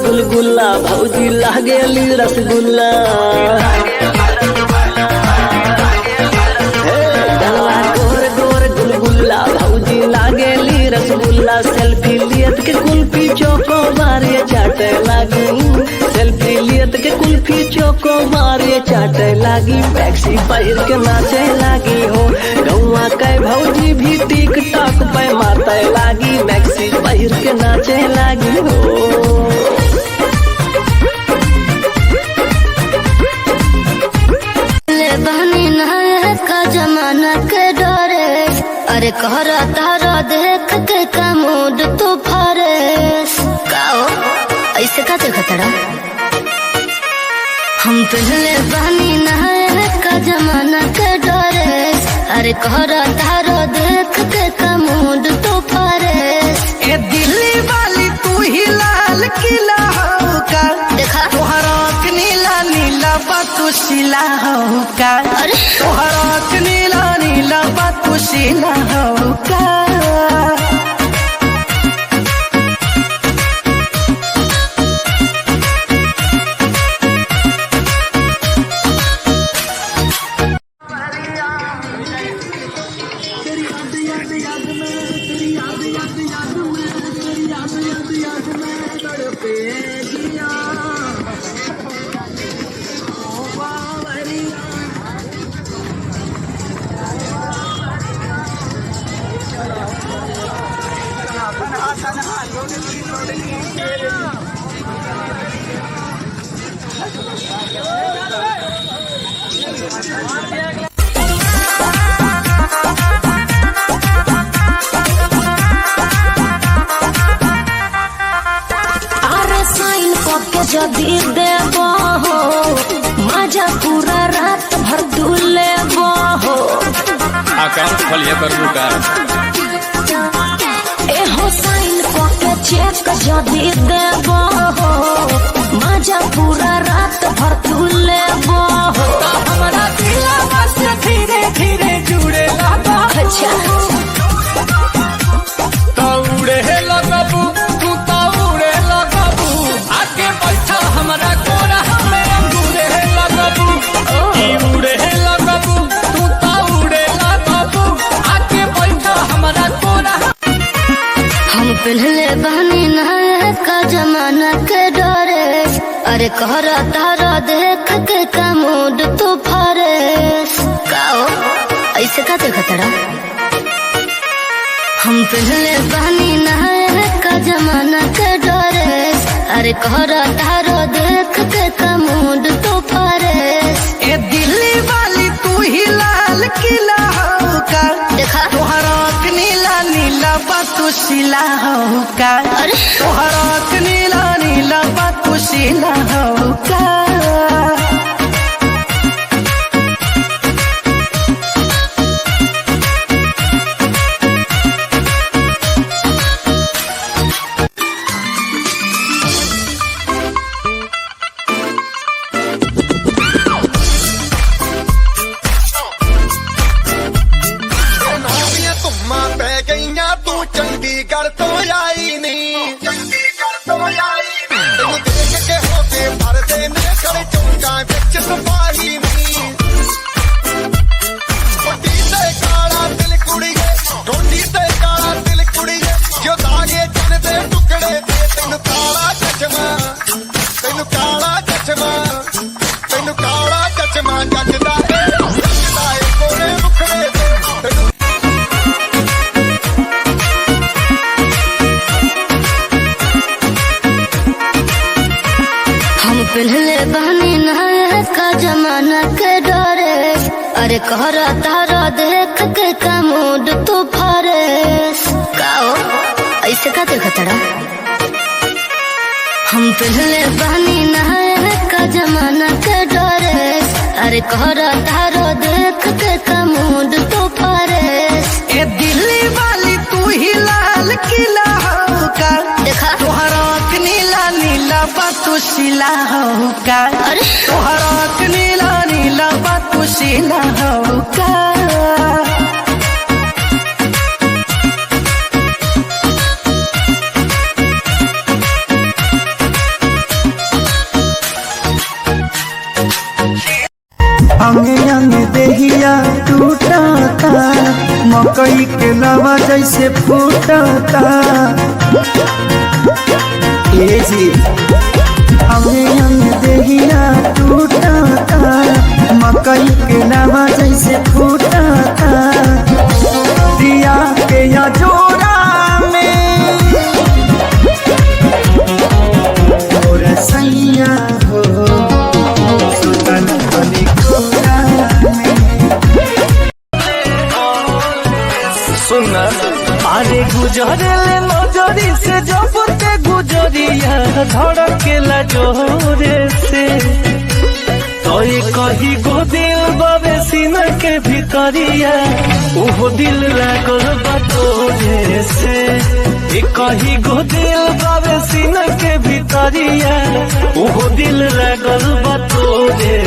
गुलगुल्ला भौजी लागेली रसगुल्ला। गलवा गोर गोर गुलगुल्ला भौजी लागेली रसगुल्ला। सेल्फी लियत के कुल्फी चौको मारे चाटे लागी। सेल्फी लियत के कुल्फी चौको मारे चाटे लागी। मैक्सी पहिर के नाचे लागी हो। गौवा के भौजी भी टिकटॉक पे मारते लागी। मैक्सी पहिर के नाचे लागी हो। जमाना के डरे अरे कहरा तारा देख के का मूड तो फरेस काओ ऐसे का खतरा। हम पहले बहनी नहाए का जमाना के डरे अरे कहरा तारा देख के का मूड तो फरेस। ए दिल्ली वाली तू ही लाल किला हो का देखा तोहरा नीला नीला बातू शिला हो का। अरे तोहरा नीला नीला बातू शिला हो का। जदी देबो हो मजा पूरा रात भर दुलेबो हो। अकाउंट खोलिए करबू का ए हो साइन के चेक जदी देबो हो मजा पूरा रात भर दुलेबो हो। हमारा दिलवा से धीरे धीरे जुड़े लगा। अच्छा तौड़े लगबू तू तौड़े लगबू आके बैठा हमरा कोरा में अंगूरे लगबू। उड़े लगबू तू तौड़े लगबू आके बैठा हमरा कोरा। हम पहले बहनी नहाए का जमाना के डरे अरे कहरा तारा देख के का मूड तो फरेस काओ ऐसे का खतरा। हम पहले बहनी नहाए का जमाना के डरे अरे कहरा तारा देख के का मूड तो फरेस। ए दिल्ली वाली तू ही लाल किला हो का देखा तोहरा नीला नीला बातू शिला हो का। अरे तोहरा नीला नीला बातू शिला हो का। चंडीगढ़ तो आई नहीं तेन देख के होके भरते ने खड़े चौंका बिच सपाही नहीं। पट्टी ते काला दिल कुड़िए ढोंडी ते काला दिल कुड़िए जो दागे चन दे टुकड़े दे। तेन काला चचमा तेन काला चचमा तेन काला चचमा जचदा है कोरे मुखड़े दे। पहले बहनी नहाए का जमाना के डरे अरे कहरा तारा देख के का मूड तो फरेस काओ ऐसे का खतरा। हम पहले बहनी नहाए का जमाना के डरे अरे कहरा तारा देख के का मूड तो फरेस। ए दिल्ली वाली तू ही लाल किला हो का देखा तोहरा नीला नीला बातू शिला हो का। अरे तोहरा नीला नीला बातू शिला हो का। नवा जैसे फूटता ए जी हमें अंग देहिया टूटता मकई के नवा जैसे फूटता दिया के या जोड़ा में और सैया हो सुतन बनी कोरा में सुनना अरे गुजरे नजरी से जब ते गुजरिया धड़केला जोरे से तो कही गो दिल बाबे सीना के भीतरिया ओहो दिल लागल बतोरे से कही गो दिल बाबे सीना के भीतरिया ओहो दिल लागल बतोरे